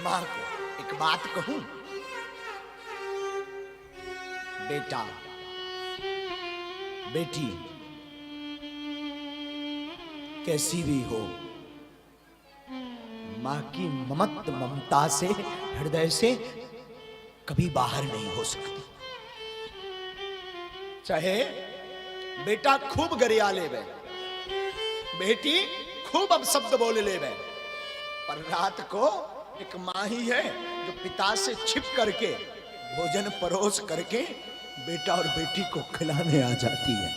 मां को एक बात कहूं, बेटा बेटी कैसी भी हो, मां की ममता से, हृदय से कभी बाहर नहीं हो सकती। चाहे बेटा खूब गरिया ले वे, बेटी खूब अब शब्द बोल ले वे, पर रात को एक मां ही है जो पिता से छिप करके भोजन परोस करके बेटा और बेटी को खिलाने आ जाती है।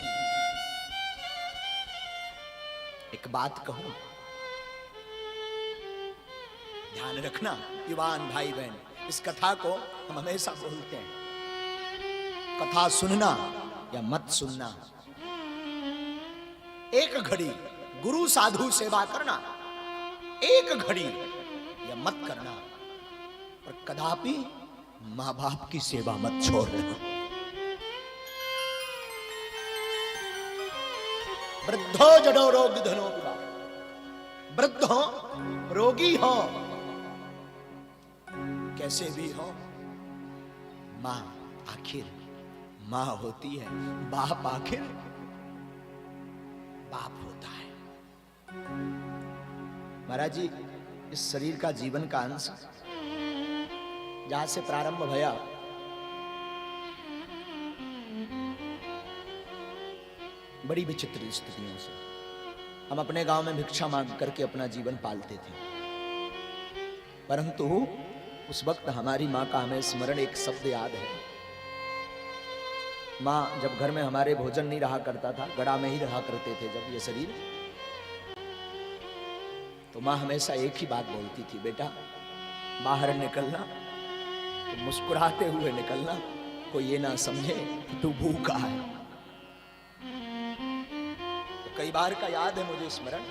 एक बात कहूं, ध्यान रखना युवान भाई बहन, इस कथा को हम हमेशा बोलते हैं, कथा सुनना या मत सुनना, एक घड़ी गुरु साधु सेवा करना, एक घड़ी या मत करना, पर कदापि मां बाप की सेवा मत छोड़ना। वृद्धो जडो रोग धनो विवा, वृद्ध हो रोगी हो कैसे भी हो, मां आखिर मां होती है, बाप आखिर बाप होता है। महाराज जी, इस शरीर का जीवन का अंश जहां से प्रारंभ भया, बड़ी विचित्र स्थितियों से हम अपने गांव में भिक्षा मांग करके अपना जीवन पालते थे, परंतु उस वक्त हमारी मां का हमें स्मरण एक शब्द याद है। मां जब घर में हमारे भोजन नहीं रहा करता था, गड़ा में ही रहा करते थे जब ये शरीर, तो मां हमेशा एक ही बात बोलती थी, बेटा बाहर निकलना तो मुस्कुराते हुए निकलना, कोई ये ना समझे कि तू भूखा है। तो कई बार का याद है मुझे स्मरण,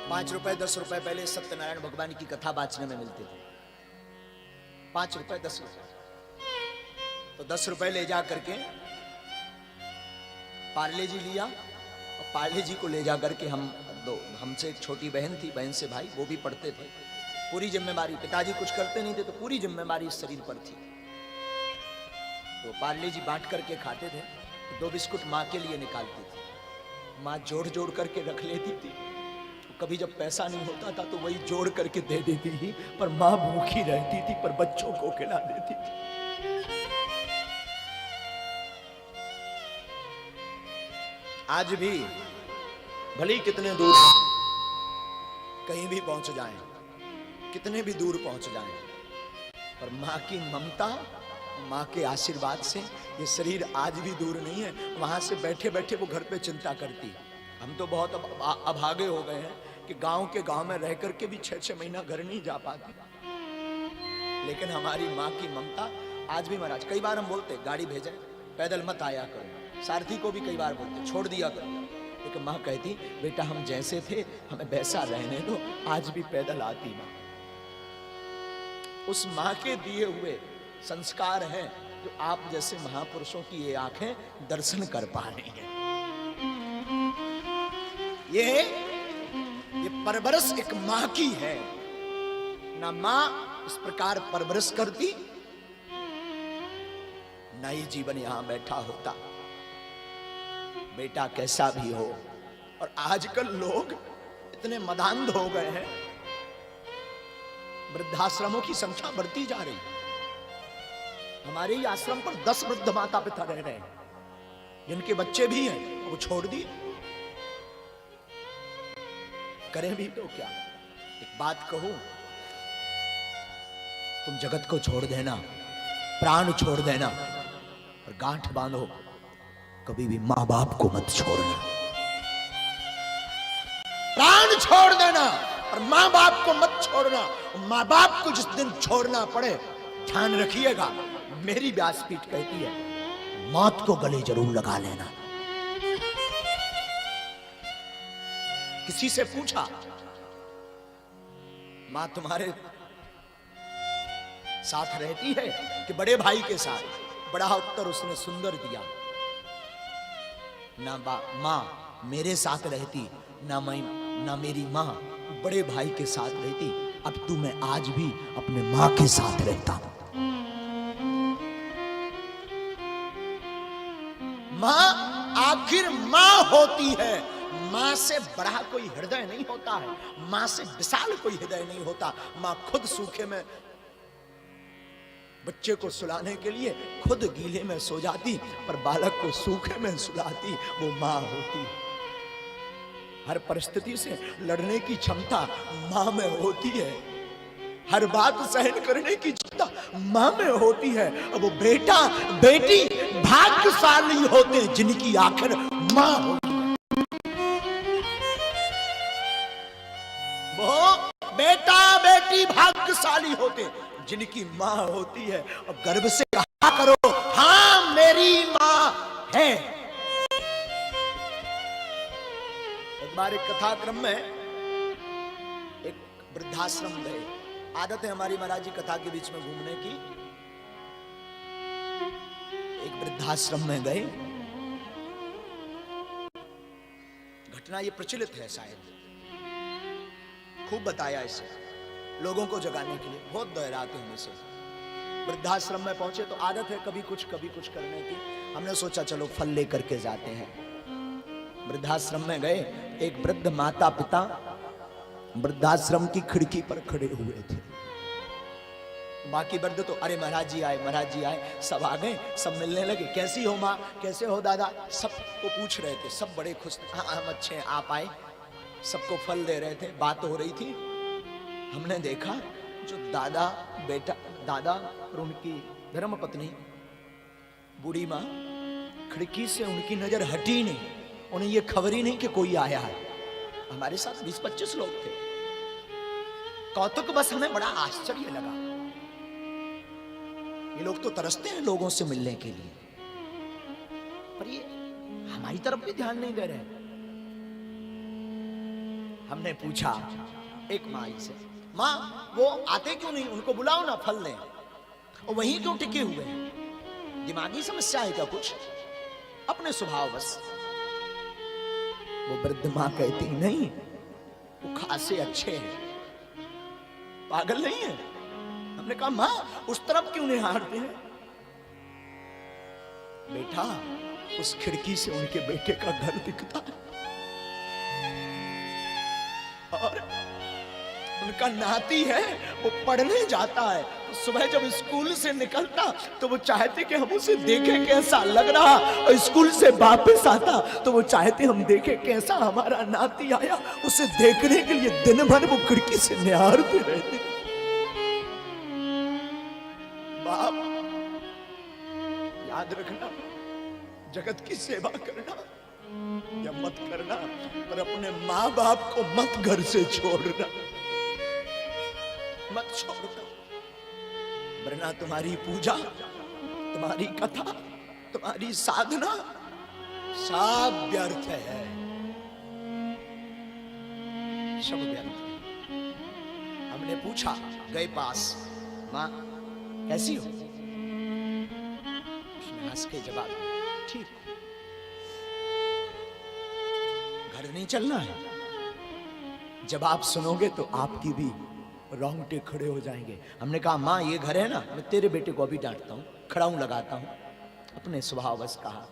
₹5 ₹10 पहले सत्यनारायण भगवान की कथा बांचने में मिलते थे, ₹5 ₹10। तो ₹10 ले जा करके पार्ले जी लिया, और पार्ले जी को ले जा करके हमसे एक छोटी बहन थी, बहन से भाई, वो भी पढ़ते थे, पूरी जिम्मेदारी, पिताजी कुछ करते नहीं थे तो पूरी जिम्मेदारी इस शरीर पर थी। तो पार्ले जी बांट करके खाते थे, तो 2 बिस्कुट माँ के लिए निकालती थी, माँ जोड़ जोड़ करके रख लेती थी, तो कभी जब पैसा नहीं होता था तो वही जोड़ करके दे देती थी, पर माँ भूखी रहती थी पर बच्चों को खिला देती थी। आज भी भले कितने दूर कहीं भी पहुंच जाएं, कितने भी दूर पहुंच जाएं, पर मां की ममता, मां के आशीर्वाद से ये शरीर आज भी दूर नहीं है। वहां से बैठे बैठे वो घर पे चिंता करती है। हम तो बहुत अभागे हो गए हैं कि गांव में रह करके भी 6-6 महीना घर नहीं जा पाते, लेकिन हमारी मां की ममता आज भी। महाराज कई बार हम बोलते गाड़ी भेजें, पैदल मत आया करो, सारथी को भी कई बार बोलते छोड़ दिया करो, लेकिन मां कहती बेटा हम जैसे थे हमें वैसा रहने दो, आज भी पैदल आती मां। उस मां के दिए हुए संस्कार हैं जो आप जैसे महापुरुषों की ये आंखें दर्शन कर पा रही हैं। ये परवरिश एक मां की है ना, मां इस प्रकार परवरिश करती ना ही जीवन यहां बैठा होता। बेटा कैसा भी हो, और आजकल लोग इतने मदान्ध हो गए हैं, वृद्धाश्रमों की संख्या बढ़ती जा रही है। हमारे ही आश्रम पर 10 वृद्ध माता पिता रह रहे हैं, जिनके बच्चे भी हैं, वो छोड़ दिए, करें भी तो क्या। एक बात कहूं, तुम जगत को छोड़ देना, प्राण छोड़ देना, और गांठ बांधो, कभी भी मां बाप को मत छोड़ना। प्राण छोड़ देना और मां बाप को मत छोड़ना। मां बाप को जिस दिन छोड़ना पड़े, ध्यान रखिएगा, मेरी व्यासपीठ कहती है, मौत को गले जरूर लगा लेना। किसी से पूछा, मां तुम्हारे साथ रहती है कि बड़े भाई के साथ? बड़ा उत्तर उसने सुंदर दिया, ना मां मेरे साथ रहती ना मेरी माँ बड़े भाई के साथ रहती, अब तू मैं आज भी अपने माँ के साथ रहता हूं। माँ आखिर माँ होती है, माँ से बड़ा कोई हृदय नहीं होता है, माँ से विशाल कोई हृदय नहीं होता। माँ खुद सूखे में बच्चे को सुलाने के लिए खुद गीले में सो जाती, पर बालक को सूखे में सुलाती, वो माँ होती है। हर परिस्थिति से लड़ने की क्षमता माँ में होती है, हर बात सहन करने की क्षमता माँ में होती है। अब वो बेटा बेटी भाग्यशाली होते हैं जिनकी आखिर माँ होती है। वो बेटा बेटी भाग्यशाली होते जिनकी माँ होती है। और गर्व से कहा करो, हाँ मेरी माँ है। एक बार एक कथाक्रम में एक वृद्धाश्रम गए। आदत है हमारी महाराज जी कथा के बीच में घूमने की। एक वृद्धाश्रम में गए। घटना ये प्रचलित है, शायद खूब बताया इसे लोगों को जगाने के लिए, बहुत दोहराते हैं इसे। वृद्धाश्रम में पहुंचे तो आदत है कभी कुछ करने की। हमने सोचा चलो फल लेकर के जाते हैं। वृद्धाश्रम में गए। एक वृद्ध माता पिता वृद्धाश्रम की खिड़की पर खड़े हुए थे। बाकी वृद्ध तो अरे महाराज जी आए, सब आ गए, सब मिलने लगे। कैसी हो माँ, कैसे हो दादा, सबको पूछ रहे थे। सब बड़े खुश, हाँ हम अच्छे हैं, आप आए। सबको फल दे रहे थे, बात हो रही थी। हमने देखा जो दादा और उनकी धर्मपत्नी बूढ़ी माँ, खिड़की से उनकी नजर हटी नहीं। उन्हें ये खबर ही नहीं कि कोई आया है। हमारे साथ 20-25 लोग थे। कौतुक बस हमें बड़ा आश्चर्य लगा। ये लोग तो तरसते हैं लोगों से मिलने के लिए, पर ये हमारी तरफ भी ध्यान नहीं दे रहे। हमने पूछा एक माई से, माँ वो आते क्यों नहीं, उनको बुलाओ ना, फल लें। और वहीं क्यों टिके हुए हैं, दिमागी समस्या है क्या कुछ, अपने स्वभाव बस। वो वृद्ध माँ कहती नहीं, वो खासे अच्छे हैं, पागल नहीं है। हमने कहा माँ उस तरफ क्यों निहारते हैं। बेटा उस खिड़की से उनके बेटे का घर दिखता है और उनका नाती है, वो पढ़ने जाता है। तो सुबह जब स्कूल से निकलता तो वो चाहते कि हम उसे देखें कैसा लग रहा, और स्कूल से वापस आता तो वो चाहते हम देखें कैसा हमारा नाती आया। उसे देखने के लिए दिन भर वो खिड़की से निहारते रहते। बाप याद रखना, जगत की सेवा करना या मत करना, पर अपने माँ बाप को मत घर से छोड़ना, मत छोड़ना, वरना तुम्हारी पूजा, तुम्हारी कथा, तुम्हारी साधना सब व्यर्थ है, सब व्यर्थ है। हमने पूछा, गए पास, माँ कैसी हो? उसने हंस के जवाब दिया, ठीक हो। घर नहीं चलना है। जब आप सुनोगे तो आपकी भी रोंगटे खड़े हो जाएंगे। हमने कहा माँ ये घर है ना, मैं तेरे बेटे को अभी डांटता हूँ, खड़ाऊं लगाता हूँ। अपने स्वभाव बस कहा।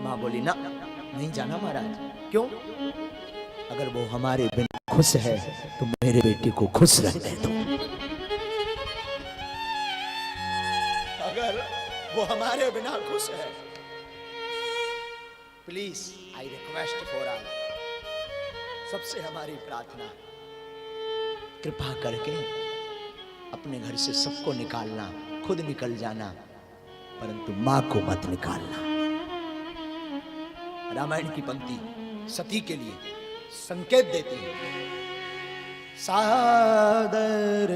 माँ बोली ना, नहीं जाना महाराज। क्यों? अगर वो हमारे बिना खुश है तो मेरे बेटे को खुश रहने दो। अगर वो हमारे बिना खुश है, please I request for all, सबसे हमारी प्रार्थना, कृपा करके अपने घर से सबको निकालना, खुद निकल जाना, परंतु मां को मत निकालना। रामायण की पंक्ति सती के लिए संकेत देती है। सादर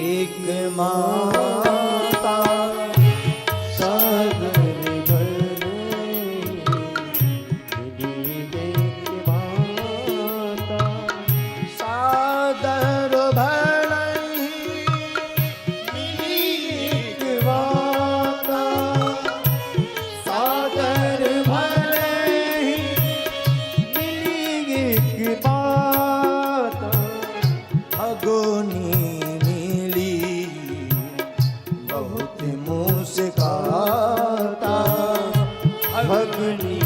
एक माता सादर सादर भगनी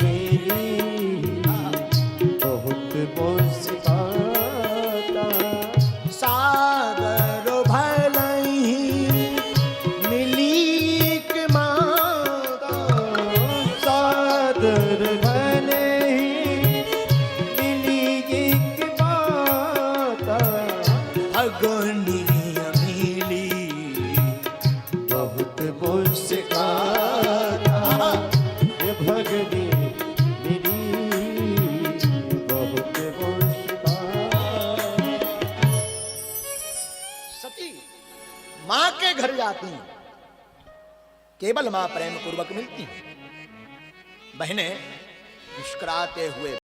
मेरी बहुत मुस्काता। सागर भलही मिली के माता, सादर भले ही मिली एक माता। भगनी मिली बहुत मुस्काता। ये भगनी मेरी बहुत मुस्काता। सती मां के घर जाती, केवल मां प्रेम पूर्वक मिलती। बहनें मुस्कुराते हुए